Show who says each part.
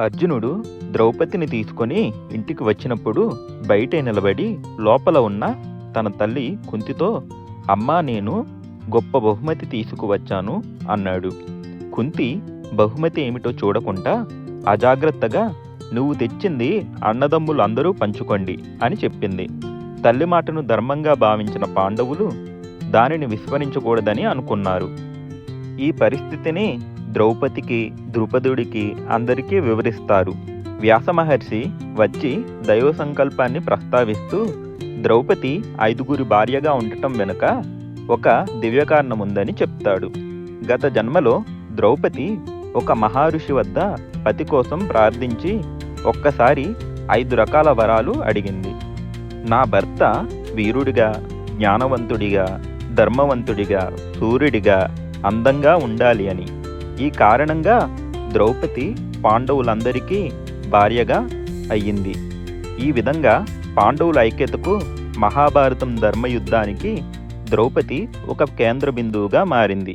Speaker 1: అర్జునుడు ద్రౌపదిని తీసుకొని ఇంటికి వచ్చినప్పుడు బయటే నిలబడి లోపల ఉన్న తన తల్లి కుంతితో అమ్మా నేను గొప్ప బహుమతి తీసుకువచ్చాను అన్నాడు. కుంతి బహుమతి ఏమిటో చూడకుండా అజాగ్రత్తగా నువ్వు తెచ్చింది అన్నదమ్ములందరూ పంచుకోండి అని చెప్పింది. తల్లి మాటను ధర్మంగా భావించిన పాండవులు దానిని విస్మరించకూడదని అనుకున్నారు. ఈ పరిస్థితిని ద్రౌపదికి ద్రుపదుడికి అందరికీ వివరిస్తారు. వ్యాస మహర్షి వచ్చి దైవ సంకల్పాన్ని ప్రస్తావిస్తూ ద్రౌపది 5గురి భార్యగా ఉండటం వెనుక ఒక దివ్యకారణం ఉందని చెప్తాడు. గత జన్మలో ద్రౌపది ఒక మహర్షి వద్ద పతి కోసం ప్రార్థించి ఒక్కసారి 5 రకాల వరాలు అడిగింది. నా భర్త వీరుడిగా, జ్ఞానవంతుడిగా, ధర్మవంతుడిగా, సూర్యుడిగా, అందంగా ఉండాలి అని. ఈ కారణంగా ద్రౌపది పాండవులందరికీ భార్యగా అయ్యింది. ఈ విధంగా పాండవుల ఐక్యతకు, మహాభారతం ధర్మయుద్ధానికి ద్రౌపది ఒక కేంద్ర బిందువుగా మారింది.